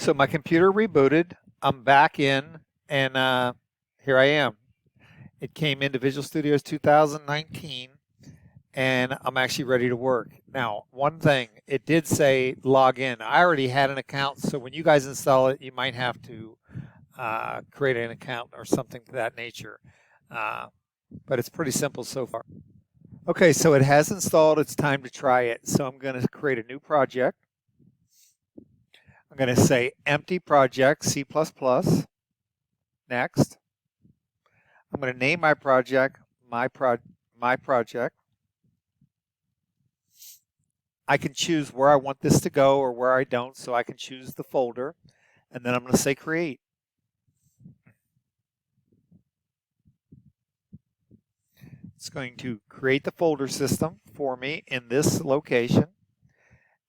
So my computer rebooted. I'm back in, and here I am. It came into Visual Studios 2019, and I'm actually ready to work. Now, one thing, it did say log in. I already had an account, so when you guys install it, you might have to create an account or something to that nature. But it's pretty simple so far. Okay, so it has installed. It's time to try it. So I'm going to create a new project. I'm going to say empty project, C++. Next. I'm going to name my project my project. I can choose where I want this to go or where I don't, so I can choose the folder. And then I'm going to say create. It's going to create the folder system for me in this location.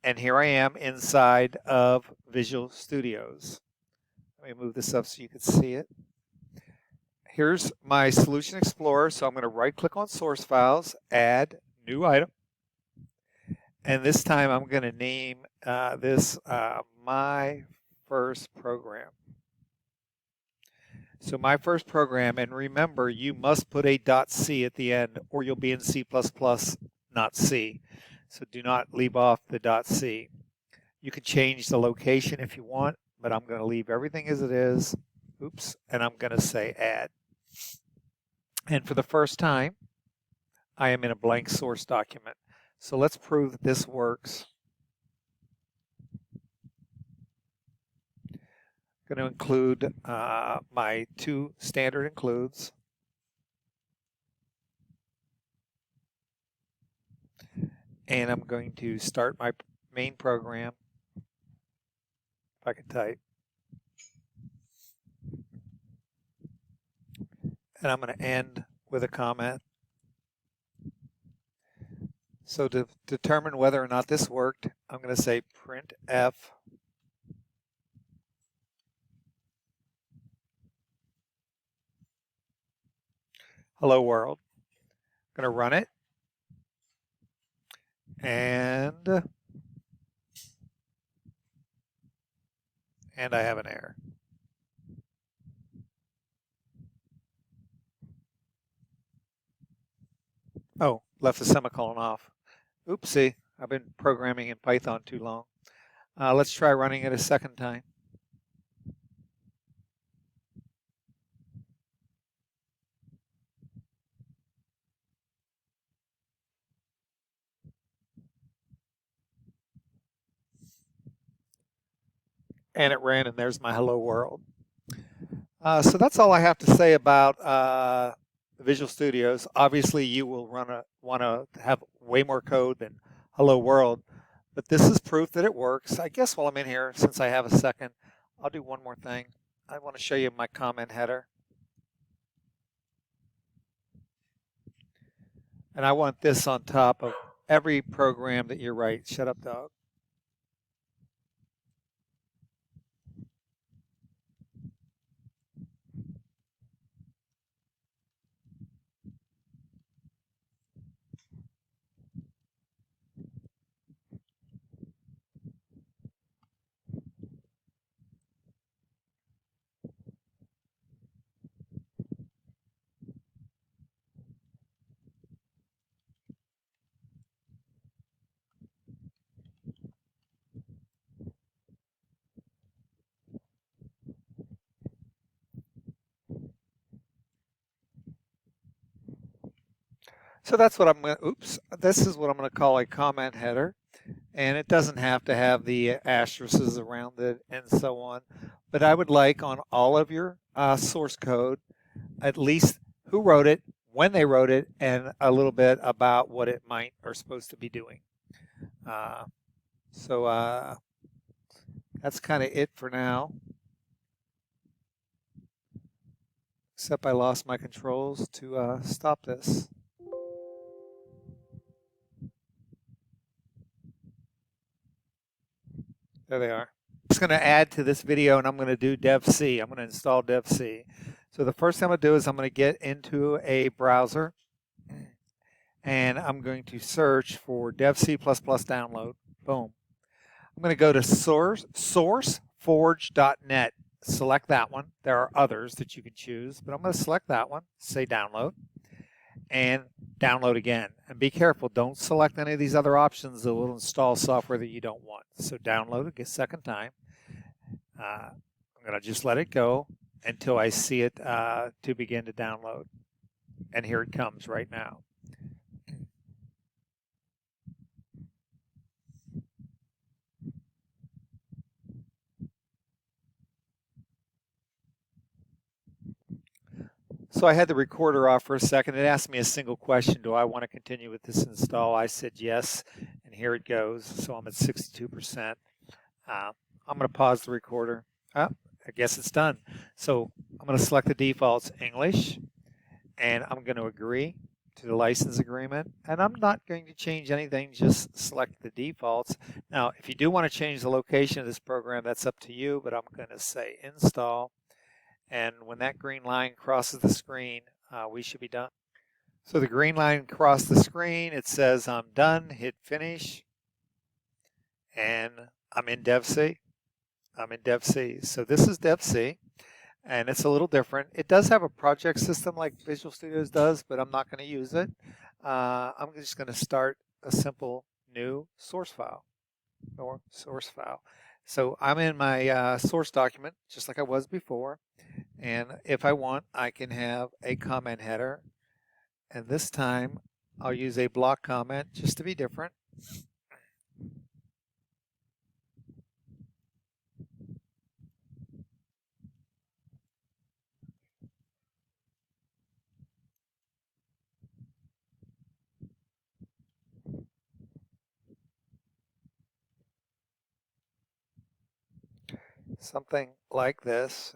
And here I am inside of Visual Studios. Let me move this up so you can see it. Here's my Solution Explorer. So I'm going to right click on source files, add new item. And this time I'm going to name this my first program. So my first program, and remember, you must put a .c at the end or you'll be in C++, not C. So do not leave off the .c. You can change the location if you want, but I'm going to leave everything as it is. Oops, and I'm going to say add. And for the first time, I am in a blank source document. So let's prove that this works. I'm going to include my two standard includes. And I'm going to start my main program. If I can type. And I'm going to end with a comment. So to determine whether or not this worked, I'm going to say printf hello world. I'm going to run it. And I have an error. Oh, left the semicolon off. Oopsie, I've been programming in Python too long. Let's try running it a second time. And it ran, and there's my hello world. So that's all I have to say about Visual Studios. Obviously, you will want to have way more code than hello world, but this is proof that it works. I guess while I'm in here, since I have a second, I'll do one more thing. I want to show you my comment header. And I want this on top of every program that you write. Shut up, dog. So that's what I'm going to, this is what I'm going to call a comment header. And it doesn't have to have the asterisks around it and so on. But I would like on all of your source code, at least who wrote it, when they wrote it, and a little bit about what it might or supposed to be doing. So that's kind of it for now. Except I lost my controls to stop this. There they are. I'm just going to add to this video, and I'm going to do dev-c. I'm going to install dev-c. So the first thing I'm going to do is I'm going to get into a browser, and I'm going to search for dev-c++ download. Boom. I'm going to go to source forge.net. Select that one. There are others that you can choose, but I'm going to select that one, say download, and download again. And be careful, don't select any of these other options that will install software that you don't want. So download it a second time. I'm going to just let it go until I see it to begin to download. And here it comes right now. So I had the recorder off for a second. It asked me a single question. Do I want to continue with this install? I said yes, and here it goes. So I'm at 62%. I'm going to pause the recorder. I guess it's done. So I'm going to select the defaults English, and I'm going to agree to the license agreement. And I'm not going to change anything, just select the defaults. Now, if you do want to change the location of this program, that's up to you, but I'm going to say install. And when that green line crosses the screen, we should be done. So the green line crossed the screen. It says I'm done. Hit finish. And I'm in Dev C. I'm in Dev C. So this is Dev C. And it's a little different. It does have a project system like Visual Studios does, but I'm not going to use it. I'm just going to start a simple new source file. Or source file. So I'm in my source document, just like I was before. And if I want, I can have a comment header. And this time, I'll use a block comment just to be different. Something like this.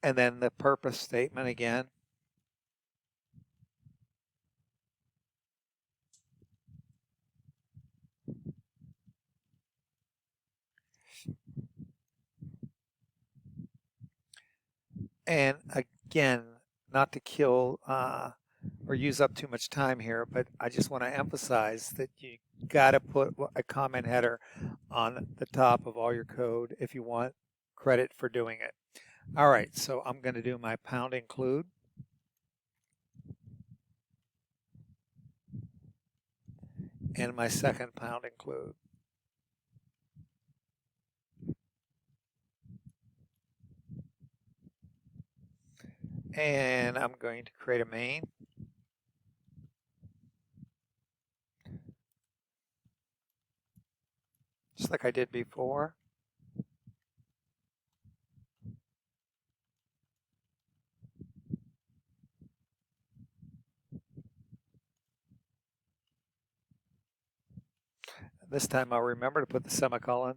And then the purpose statement again. And again, not to kill or use up too much time here, but I just want to emphasize that you got to put a comment header on the top of all your code if you want credit for doing it. All right, so I'm going to do my pound include. And my second pound include. And I'm going to create a main. Just like I did before. This time I'll remember to put the semicolon.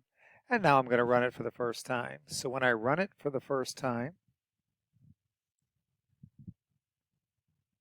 And now I'm going to run it for the first time. So when I run it for the first time,